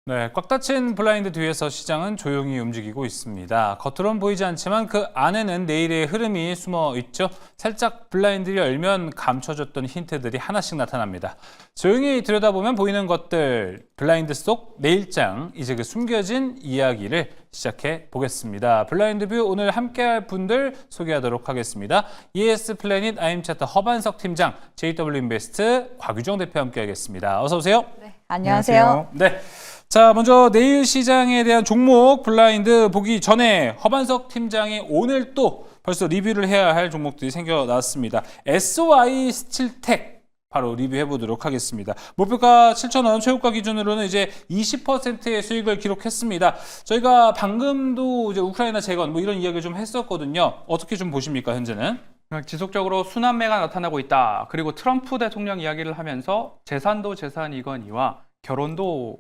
네, 꽉 닫힌 블라인드 뒤에서 시장은 조용히 움직이고 있습니다. 겉으론 보이지 않지만 그 안에는 내일의 흐름이 숨어 있죠. 살짝 블라인드를 열면 감춰졌던 힌트들이 하나씩 나타납니다. 조용히 들여다보면 보이는 것들, 블라인드 속 내일장, 이제 그 숨겨진 이야기를 시작해 보겠습니다. 블라인드 뷰 오늘 함께할 분들 소개하도록 하겠습니다. ES 플래닛 아임차트 허반석 팀장, JW 인베스트 곽유정 대표 함께하겠습니다. 어서 오세요. 네, 안녕하세요. 네. 자, 먼저 내일 시장에 대한 종목 블라인드 보기 전에 허반석 팀장이 오늘 또 벌써 리뷰를 해야 할 종목들이 생겨났습니다. SY 스틸텍 바로 리뷰해 보도록 하겠습니다. 목표가 7,000원, 최고가 기준으로는 이제 20%의 수익을 기록했습니다. 저희가 방금도 이제 우크라이나 재건 뭐 이런 이야기를 좀 했었거든요. 어떻게 좀 보십니까, 현재는? 지속적으로 순환매가 나타나고 있다. 그리고 트럼프 대통령 이야기를 하면서 재산도 재산이거니와 결혼도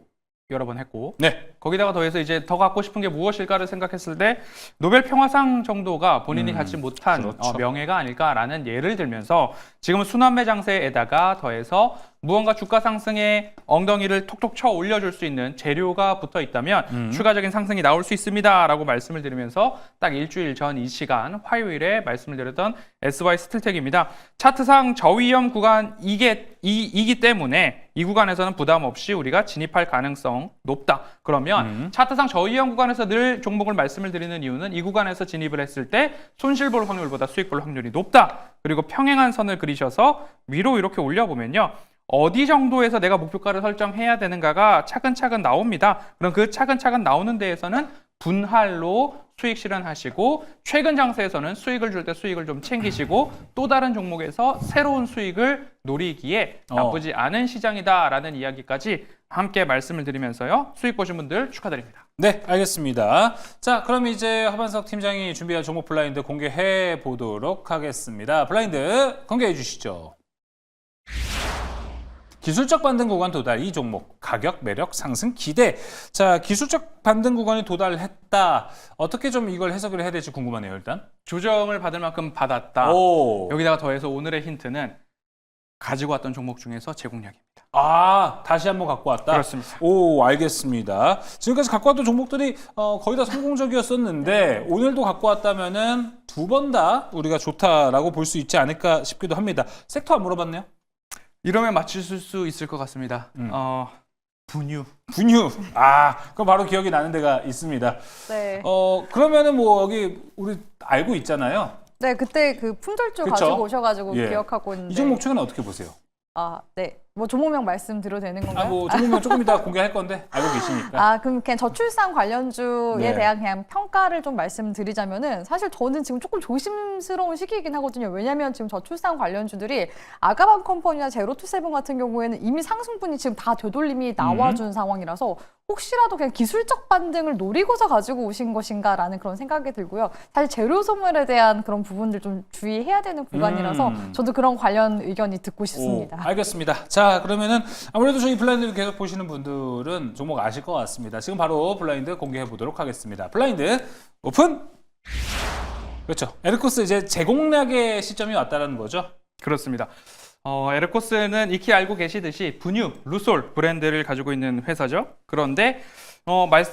여러 번 했고, 네. 거기다가 더해서 이제 더 갖고 싶은 게 무엇일까를 생각했을 때 노벨 평화상 정도가 본인이 갖지 못한 그렇죠. 명예가 아닐까라는 예를 들면서 지금은 순환매 장세에다가 더해서 무언가 주가 상승에 엉덩이를 톡톡 쳐 올려줄 수 있는 재료가 붙어 있다면 추가적인 상승이 나올 수 있습니다라고 말씀을 드리면서 딱 일주일 전 이 시간 화요일에 말씀을 드렸던 SY 스틸텍입니다. 차트상 저위험 구간이기 때문에 이 구간에서는 부담 없이 우리가 진입할 가능성 높다. 그러면 차트상 저위험 구간에서 늘 종목을 말씀을 드리는 이유는 이 구간에서 진입을 했을 때 손실 볼 확률보다 수익 볼 확률이 높다. 그리고 평행한 선을 그리셔서 위로 이렇게 올려보면요. 어디 정도에서 내가 목표가를 설정해야 되는가가 차근차근 나옵니다. 그럼 그 차근차근 나오는 데에서는 분할로 수익 실현하시고 최근 장세에서는 수익을 줄 때 수익을 좀 챙기시고 또 다른 종목에서 새로운 수익을 노리기에 나쁘지 않은 시장이다라는 이야기까지 함께 말씀을 드리면서요. 수익 보신 분들 축하드립니다. 네, 알겠습니다. 자, 그럼 이제 허반석 팀장이 준비한 종목 블라인드 공개해 보도록 하겠습니다. 블라인드 공개해 주시죠. 기술적 반등 구간 도달, 이 종목 가격 매력 상승 기대. 자, 기술적 반등 구간에 도달했다. 어떻게 좀 이걸 해석을 해야 될지 궁금하네요. 일단 조정을 받을 만큼 받았다. 오. 여기다가 더해서 오늘의 힌트는 가지고 왔던 종목 중에서 제공량입니다. 아, 다시 한번 갖고 왔다. 그렇습니다. 오, 알겠습니다. 지금까지 갖고 왔던 종목들이 거의 다 성공적이었었는데 오늘도 갖고 왔다면은 두 번 다 우리가 좋다라고 볼 수 있지 않을까 싶기도 합니다. 섹터 안 물어봤네요. 이러면 맞추실 수 있을 것 같습니다. 분유. 분유. 아, 그럼 바로 기억이 나는 데가 있습니다. 네. 그러면은 뭐 여기 우리 알고 있잖아요. 네, 그때 그 품절주 그쵸? 가지고 오셔가지고 예. 기억하고 있는데. 이 종목 최근 어떻게 보세요? 아, 네. 뭐 종목명 말씀드려도 되는 건가요? 아, 뭐 종목명 조금 이따 공개할 건데 알고 계시니까. 아, 그럼 그냥 저출산 관련주에 네. 대한 그냥 평가를 좀 말씀드리자면은 사실 저는 지금 조금 조심스러운 시기이긴 하거든요. 왜냐면 지금 저출산 관련주들이 아가방 컴퍼니나 제로투세븐 같은 경우에는 이미 상승분이 지금 다 되돌림이 나와준 상황이라서 혹시라도 그냥 기술적 반등을 노리고서 가지고 오신 것인가라는 그런 생각이 들고요. 사실 재료 소멸에 대한 그런 부분들 좀 주의해야 되는 구간이라서 저도 그런 관련 의견이 듣고 싶습니다. 오, 알겠습니다. 자, 그러면은 아무래도 저희 블라인드 계속 보시는 분들은 종목 아실 것 같습니다. 지금 바로 블라인드 공개해 보도록 하겠습니다. 블라인드 오픈! 그렇죠. 에르코스 이제 제공량의 시점이 왔다는 거죠. 그렇습니다. 에르코스는 익히 알고 계시듯이 분유, 루솔 브랜드를 가지고 있는 회사죠. 그런데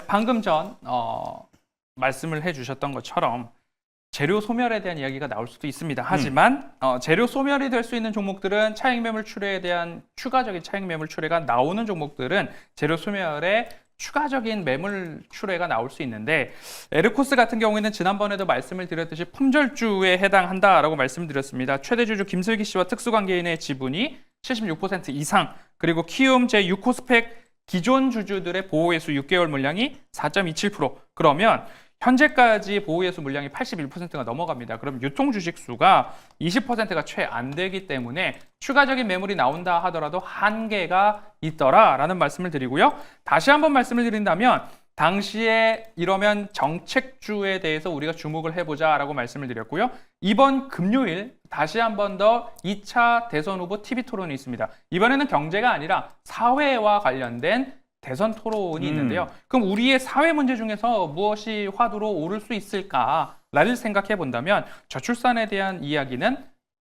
방금 전 말씀을 해주셨던 것처럼 재료 소멸에 대한 이야기가 나올 수도 있습니다. 하지만 재료 소멸이 될 수 있는 종목들은 차익 매물 출회에 대한 추가적인 차익 매물 출회가 나오는 종목들은 재료 소멸에 추가적인 매물 출회가 나올 수 있는데 에르코스 같은 경우에는 지난번에도 말씀을 드렸듯이 품절주에 해당한다라고 말씀드렸습니다. 최대 주주 김슬기 씨와 특수관계인의 지분이 76% 이상, 그리고 키움 제6호 스펙 기존 주주들의 보호예수 6개월 물량이 4.27%. 그러면 현재까지 보호예수 물량이 81%가 넘어갑니다. 그럼 유통 주식 수가 20%가 채 안 되기 때문에 추가적인 매물이 나온다 하더라도 한계가 있더라라는 말씀을 드리고요. 다시 한번 말씀을 드린다면 당시에 이러면 정책주에 대해서 우리가 주목을 해보자라고 말씀을 드렸고요. 이번 금요일 다시 한번 더 2차 대선 후보 TV 토론이 있습니다. 이번에는 경제가 아니라 사회와 관련된 대선 토론이 있는데요. 그럼 우리의 사회 문제 중에서 무엇이 화두로 오를 수 있을까를 생각해 본다면 저출산에 대한 이야기는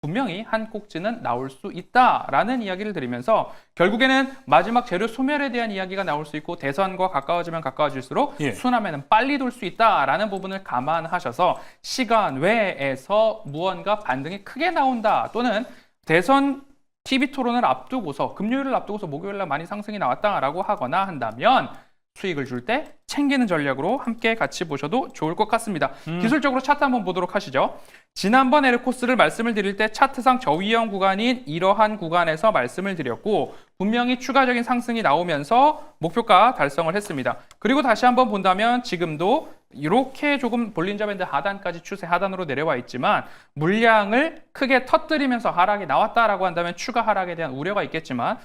분명히 한 꼭지는 나올 수 있다라는 이야기를 드리면서 결국에는 마지막 재료 소멸에 대한 이야기가 나올 수 있고 대선과 가까워지면 가까워질수록 예. 수남에는 빨리 돌 수 있다라는 부분을 감안하셔서 시간 외에서 무언가 반등이 크게 나온다 또는 대선 TV 토론을 앞두고서 금요일을 앞두고서 목요일날 많이 상승이 나왔다라고 하거나 한다면 수익을 줄 때 챙기는 전략으로 함께 같이 보셔도 좋을 것 같습니다. 기술적으로 차트 한번 보도록 하시죠. 지난번 에르코스를 말씀을 드릴 때 차트상 저위험 구간인 이러한 구간에서 말씀을 드렸고 분명히 추가적인 상승이 나오면서 목표가 달성을 했습니다. 그리고 다시 한번 본다면 지금도 이렇게 조금 볼린저 밴드 하단까지 추세 하단으로 내려와 있지만 물량을 크게 터뜨리면서 하락이 나왔다라고 한다면 추가 하락에 대한 우려가 있겠지만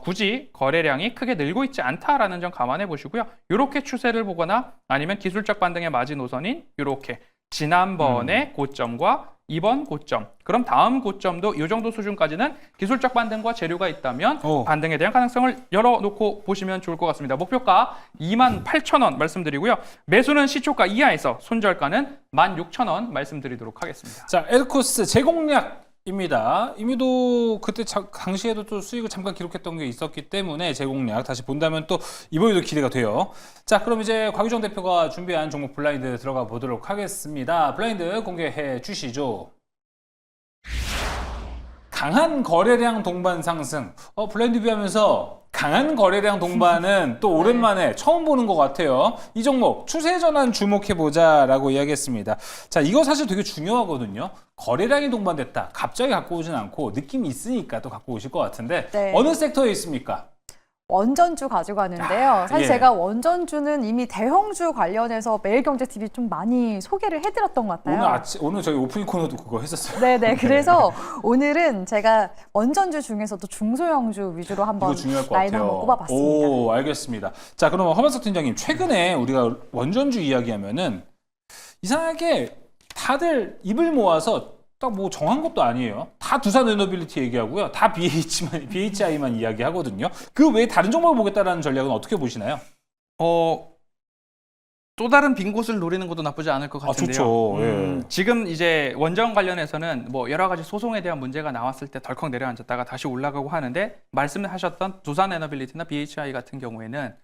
굳이 거래량이 크게 늘고 있지 않다라는 점 감안해 보시고요. 이렇게 추세를 보거나 아니면 기술적 반등의 마지노선인 이렇게 지난번의 고점과 이번 고점, 그럼 다음 고점도 이 정도 수준까지는 기술적 반등과 재료가 있다면 반등에 대한 가능성을 열어놓고 보시면 좋을 것 같습니다. 목표가 28,000원 말씀드리고요. 매수는 시초가 이하에서 손절가는 16,000원 말씀드리도록 하겠습니다. 자, 에르코스 제공량입니다. 이미도 그때 당시에도 또 수익을 잠깐 기록했던 게 있었기 때문에 제공량 다시 본다면 또 이번에도 기대가 돼요. 자, 그럼 이제 곽유정 대표가 준비한 종목 블라인드 들어가 보도록 하겠습니다. 블라인드 공개해 주시죠. 강한 거래량 동반 상승. 블라인드 비하면서 강한 거래량 동반은 또 오랜만에 처음 보는 것 같아요. 이 종목 추세 전환 주목해보자라고 이야기했습니다. 자, 이거 사실 되게 중요하거든요. 거래량이 동반됐다. 갑자기 갖고 오진 않고 느낌이 있으니까 또 갖고 오실 것 같은데 네. 어느 섹터에 있습니까? 원전주 가져가는데요. 사실 예. 제가 원전주는 이미 대형주 관련해서 매일경제TV 좀 많이 소개를 해드렸던 것 같아요. 오늘 저희 오프닝 코너도 그거 했었어요. 네네. 그래서 오늘은 제가 원전주 중에서도 중소형주 위주로 한번 이거 중요할 것 라인 같아요. 한번 꼽아봤습니다. 오, 알겠습니다. 자, 그러면 허만석 팀장님, 최근에 우리가 원전주 이야기하면은 이상하게 다들 입을 모아서 딱 뭐 정한 것도 아니에요. 다 두산 에너빌리티 얘기하고요. 다 BHI만 이야기하거든요. 그 외에 다른 종목을 보겠다라는 전략은 어떻게 보시나요? 또 다른 빈 곳을 노리는 것도 나쁘지 않을 것 같은데요. 좋죠. 예. 지금 이제 원전 관련해서는 뭐 여러 가지 소송에 대한 문제가 나왔을 때 덜컥 내려앉았다가 다시 올라가고 하는데 말씀하셨던 두산 에너빌리티나 BHI 같은 경우에는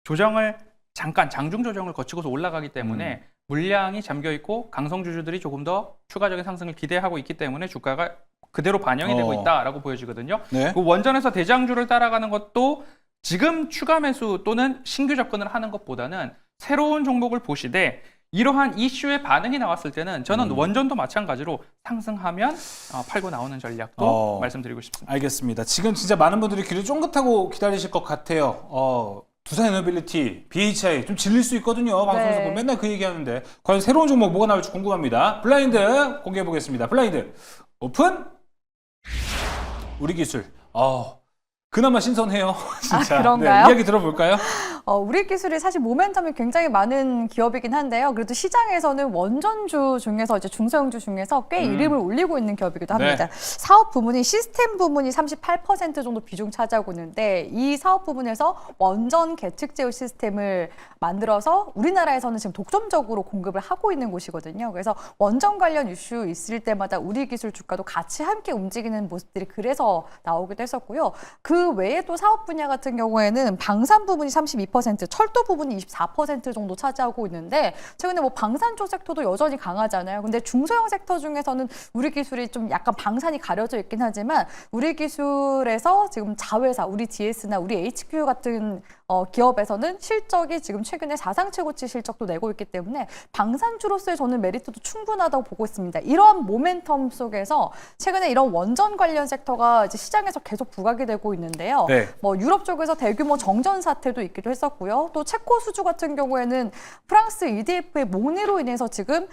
조정을 잠깐 장중 조정을 거치고서 올라가기 때문에 물량이 잠겨 있고 강성주주들이 조금 더 추가적인 상승을 기대하고 있기 때문에 주가가 그대로 반영이 되고 있다라고 보여지거든요. 네. 그 원전에서 대장주를 따라가는 것도 지금 추가 매수 또는 신규 접근을 하는 것보다는 새로운 종목을 보시되 이러한 이슈의 반응이 나왔을 때는 저는 원전도 마찬가지로 상승하면 팔고 나오는 전략도 말씀드리고 싶습니다. 알겠습니다. 지금 진짜 많은 분들이 귀를 쫑긋하고 기다리실 것 같아요. 두산 에너빌리티, BHI 좀 질릴 수 있거든요. 방송에서 네. 보면 맨날 그 얘기하는데 과연 새로운 종목 뭐가 나올지 궁금합니다. 블라인드 공개해 보겠습니다. 블라인드 오픈. 우리 기술. 그나마 신선해요. 진짜. 그런가요? 네, 이야기 들어볼까요? 우리 기술이 사실 모멘텀이 굉장히 많은 기업이긴 한데요. 그래도 시장에서는 원전주 중에서 이제 중소형주 중에서 꽤 이름을 올리고 있는 기업이기도 합니다. 네. 사업 부문이 시스템 부문이 38% 정도 비중 차지하고 있는데 이 사업 부분에서 원전 계측 제어 시스템을 만들어서 우리나라에서는 지금 독점적으로 공급을 하고 있는 곳이거든요. 그래서 원전 관련 이슈 있을 때마다 우리 기술 주가도 같이 함께 움직이는 모습들이 그래서 나오기도 했었고요. 그 외에도 사업 분야 같은 경우에는 방산 부분이 32%, 철도 부분이 24% 정도 차지하고 있는데 최근에 뭐 방산 쪽 섹터도 여전히 강하잖아요. 근데 중소형 섹터 중에서는 우리 기술이 좀 약간 방산이 가려져 있긴 하지만 우리 기술에서 지금 자회사, 우리 DS나 우리 HQ 같은 기업에서는 실적이 지금 최근에 사상 최고치 실적도 내고 있기 때문에 방산주로서의 저는 메리트도 충분하다고 보고 있습니다. 이런 모멘텀 속에서 최근에 이런 원전 관련 섹터가 이제 시장에서 계속 부각이 되고 있는데요. 네. 뭐 유럽 쪽에서 대규모 정전 사태도 있기도 했었고요. 또 체코 수주 같은 경우에는 프랑스 EDF의 목리로 인해서 지금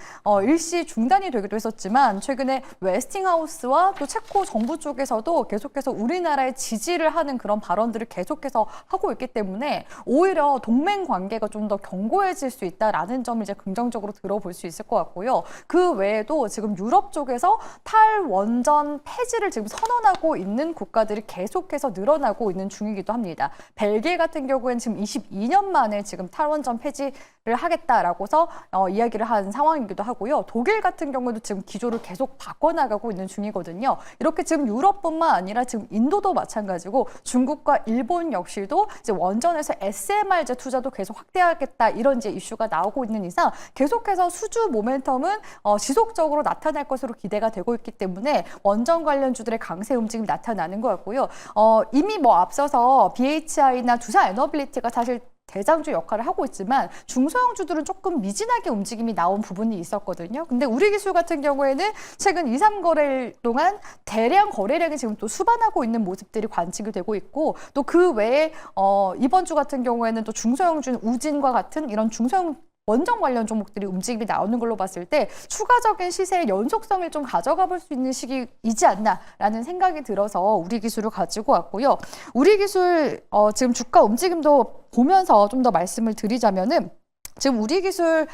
일시 중단이 되기도 했었지만 최근에 웨스팅하우스와 또 체코 정부 쪽에서도 계속해서 우리나라에 지지를 하는 그런 발언들을 계속해서 하고 있기 때문에 때문에 오히려 동맹 관계가 좀 더 견고해질 수 있다라는 점을 이제 긍정적으로 들어볼 수 있을 것 같고요. 그 외에도 지금 유럽 쪽에서 탈원전 폐지를 지금 선언하고 있는 국가들이 계속해서 늘어나고 있는 중이기도 합니다. 벨기에 같은 경우에는 지금 22년 만에 지금 탈원전 폐지를 하겠다라고서 이야기를 한 상황이기도 하고요. 독일 같은 경우도 지금 기조를 계속 바꿔나가고 있는 중이거든요. 이렇게 지금 유럽뿐만 아니라 지금 인도도 마찬가지고 중국과 일본 역시도 이제 원전에서 SMR 이제 투자도 계속 확대하겠다 이런 이제 이슈가 나오고 있는 이상 계속해서 수주 모멘텀은 지속적으로 나타날 것으로 기대가 되고 있기 때문에 원전 관련주들의 강세 움직임이 나타나는 것 같고요. 이미 뭐 앞서서 BHI나 두산 에너빌리티가 사실 대장주 역할을 하고 있지만 중소형주들은 조금 미진하게 움직임이 나온 부분이 있었거든요. 근데 우리기술 같은 경우에는 최근 2, 3거래일 동안 대량 거래량이 지금 또 수반하고 있는 모습들이 관측이 되고 있고 또 그 외에 이번 주 같은 경우에는 또 중소형주는 우진과 같은 이런 중소형 원전 관련 종목들이 움직임이 나오는 걸로 봤을 때 추가적인 시세의 연속성을 좀 가져가 볼 수 있는 시기이지 않나라는 생각이 들어서 우리 기술을 가지고 왔고요. 우리 기술 지금 주가 움직임도 보면서 좀 더 말씀을 드리자면은 지금 우리 기술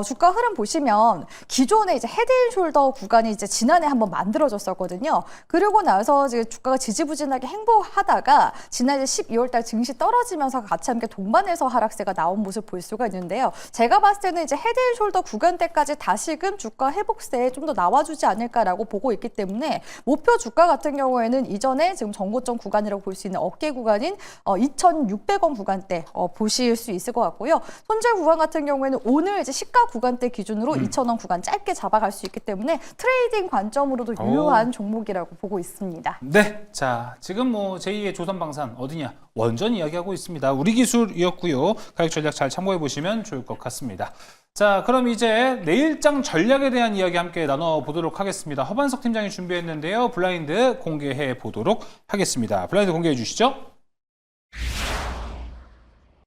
주가 흐름 보시면 기존에 이제 헤드앤숄더 구간이 이제 지난해 한번 만들어졌었거든요. 그리고 나서 이제 주가가 지지부진하게 행보하다가 지난해 12월 달 증시 떨어지면서 같이 함께 동반해서 하락세가 나온 모습 볼 수가 있는데요. 제가 봤을 때는 이제 헤드앤숄더 구간대까지 다시금 주가 회복세에 좀 더 나와주지 않을까라고 보고 있기 때문에 목표 주가 같은 경우에는 이전에 지금 전고점 구간이라고 볼 수 있는 어깨 구간인 2,600원 구간대 보실 수 있을 것 같고요. 손절 구간 같은 경우에는 오늘 이제 시가 구간대 기준으로 2,000원 구간 짧게 잡아갈 수 있기 때문에 트레이딩 관점으로도 유효한 종목이라고 보고 있습니다. 네, 자 지금 뭐 제2의 조선방산 어디냐 원전 이야기하고 있습니다. 우리 기술이었고요. 가격 전략 잘 참고해 보시면 좋을 것 같습니다. 자, 그럼 이제 내일장 전략에 대한 이야기 함께 나눠보도록 하겠습니다. 허반석 팀장이 준비했는데요. 블라인드 공개해 보도록 하겠습니다. 블라인드 공개해 주시죠.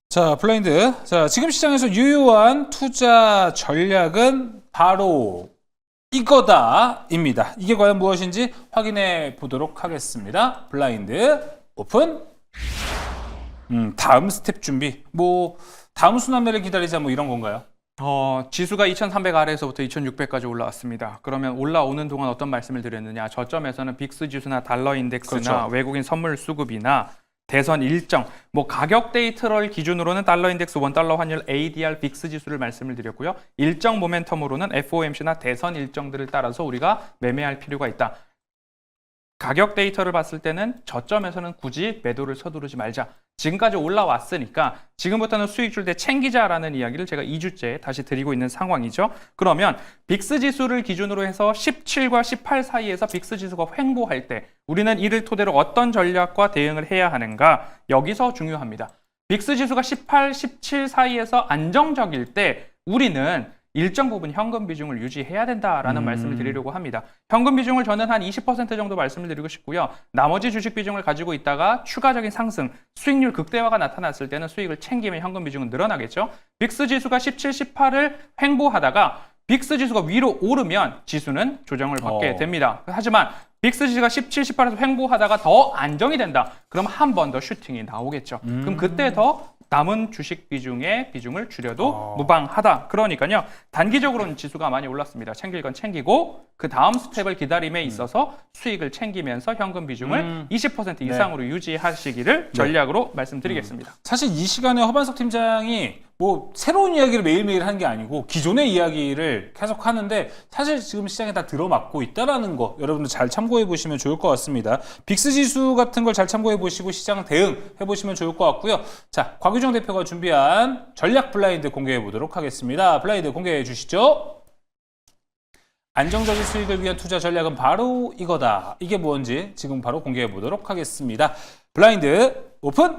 자, 블라인드. 자, 지금 시장에서 유효한 투자 전략은 바로 이거다입니다. 이게 과연 무엇인지 확인해 보도록 하겠습니다. 블라인드 오픈. 다음 스텝 준비. 뭐 다음 순환매를 기다리자 뭐 이런 건가요? 지수가 2300 아래에서부터 2600까지 올라왔습니다. 그러면 올라오는 동안 어떤 말씀을 드렸느냐? 저점에서는 빅스 지수나 달러 인덱스나 그렇죠. 외국인 선물 수급이나 대선 일정, 뭐 가격 데이터를 기준으로는 달러 인덱스, 원달러 환율, ADR, 빅스 지수를 말씀을 드렸고요. 일정 모멘텀으로는 FOMC나 대선 일정들을 따라서 우리가 매매할 필요가 있다. 가격 데이터를 봤을 때는 저점에서는 굳이 매도를 서두르지 말자. 지금까지 올라왔으니까 지금부터는 수익 줄 때 챙기자라는 이야기를 제가 2주째 다시 드리고 있는 상황이죠. 그러면 빅스 지수를 기준으로 해서 17과 18 사이에서 빅스 지수가 횡보할 때 우리는 이를 토대로 어떤 전략과 대응을 해야 하는가? 여기서 중요합니다. 빅스 지수가 18, 17 사이에서 안정적일 때 우리는 일정 부분 현금 비중을 유지해야 된다라는 말씀을 드리려고 합니다. 현금 비중을 저는 한 20% 정도 말씀을 드리고 싶고요. 나머지 주식 비중을 가지고 있다가 추가적인 상승, 수익률 극대화가 나타났을 때는 수익을 챙기면 현금 비중은 늘어나겠죠. 빅스 지수가 17, 18을 횡보하다가 빅스 지수가 위로 오르면 지수는 조정을 받게 됩니다. 하지만 빅스 지수가 17, 18에서 횡보하다가 더 안정이 된다. 그럼 한 번 더 슈팅이 나오겠죠. 그럼 그때 더 남은 주식 비중의 비중을 줄여도 무방하다. 그러니까요. 단기적으로는 지수가 많이 올랐습니다. 챙길 건 챙기고 그 다음 스텝을 기다림에 있어서 수익을 챙기면서 현금 비중을 20% 이상으로 유지하시기를 전략으로 말씀드리겠습니다. 사실 이 시간에 허반석 팀장이 뭐 새로운 이야기를 매일매일 하는 게 아니고 기존의 이야기를 계속 하는데 사실 지금 시장에 다 들어맞고 있다라는 거 여러분들 잘 참고해 보시면 좋을 것 같습니다. 빅스 지수 같은 걸 잘 참고해 보시고 시장 대응해 보시면 좋을 것 같고요. 자, 곽유정 대표가 준비한 전략 블라인드 공개해 보도록 하겠습니다. 블라인드 공개해 주시죠. 안정적인 수익을 위한 투자 전략은 바로 이거다. 이게 뭔지 지금 바로 공개해 보도록 하겠습니다. 블라인드 오픈.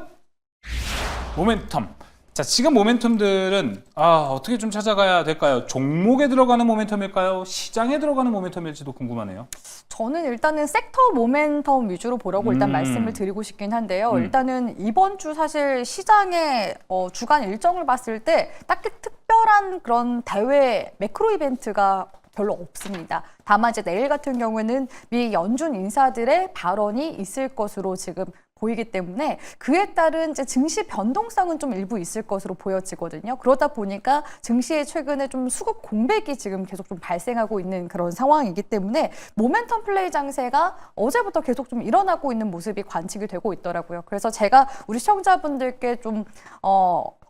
모멘텀. 자, 지금 모멘텀들은 어떻게 좀 찾아가야 될까요? 종목에 들어가는 모멘텀일까요? 시장에 들어가는 모멘텀일지도 궁금하네요. 저는 일단은 섹터 모멘텀 위주로 보라고 일단 말씀을 드리고 싶긴 한데요. 일단은 이번 주 사실 시장의 주간 일정을 봤을 때 딱히 특별한 그런 대외 매크로 이벤트가 별로 없습니다. 다만 이제 내일 같은 경우에는 미 연준 인사들의 발언이 있을 것으로 지금 보이기 때문에 그에 따른 이제 증시 변동성은 좀 일부 있을 것으로 보여지거든요. 그러다 보니까 증시에 최근에 좀 수급 공백이 지금 계속 좀 발생하고 있는 그런 상황이기 때문에 모멘텀 플레이 장세가 어제부터 계속 좀 일어나고 있는 모습이 관측이 되고 있더라고요. 그래서 제가 우리 시청자분들께 좀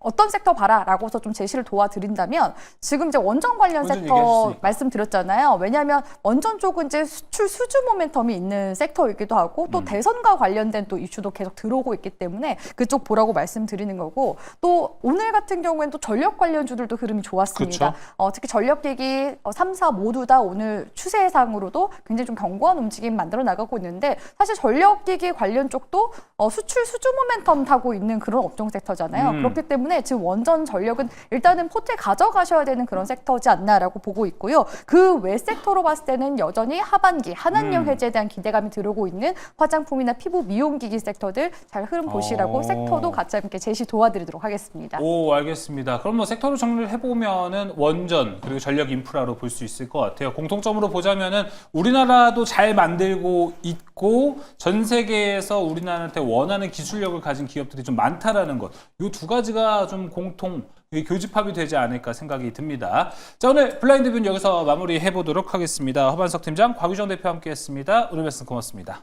어떤 섹터 봐라라고서 좀 제시를 도와드린다면 지금 이제 원전 관련 원전 섹터 얘기하셨으니까. 말씀드렸잖아요. 왜냐하면 원전 쪽은 이제 수출 수주 모멘텀이 있는 섹터이기도 하고 또 대선과 관련된 또 이슈도 계속 들어오고 있기 때문에 그쪽 보라고 말씀드리는 거고 또 오늘 같은 경우에는 또 전력 관련주들도 흐름이 좋았습니다. 특히 전력기기 3, 4 모두 다 오늘 추세상으로도 굉장히 좀 견고한 움직임 만들어 나가고 있는데 사실 전력기기 관련 쪽도 수출 수주 모멘텀 타고 있는 그런 업종 섹터잖아요. 그렇기 때문에 지금 원전 전력은 일단은 포트에 가져가셔야 되는 그런 섹터지 않나라고 보고 있고요. 그 외 섹터로 봤을 때는 여전히 하반기 한한령 해제에 대한 기대감이 들어오고 있는 화장품이나 피부 미용기기 섹터들 잘 흐름 보시라고 섹터도 같이 함께 제시 도와드리도록 하겠습니다. 오, 알겠습니다. 그럼 뭐 섹터로 정리를 해보면은 원전 그리고 전력 인프라로 볼 수 있을 것 같아요. 공통점으로 보자면은 우리나라도 잘 만들고 있고 전 세계에서 우리나라한테 원하는 기술력을 가진 기업들이 좀 많다라는 것. 이 두 가지가 좀 공통 교집합이 되지 않을까 생각이 듭니다. 자, 오늘 블라인드 뷰는 여기서 마무리해 보도록 하겠습니다. 허반석 팀장, 곽유정 대표 함께했습니다. 오늘 말씀 고맙습니다.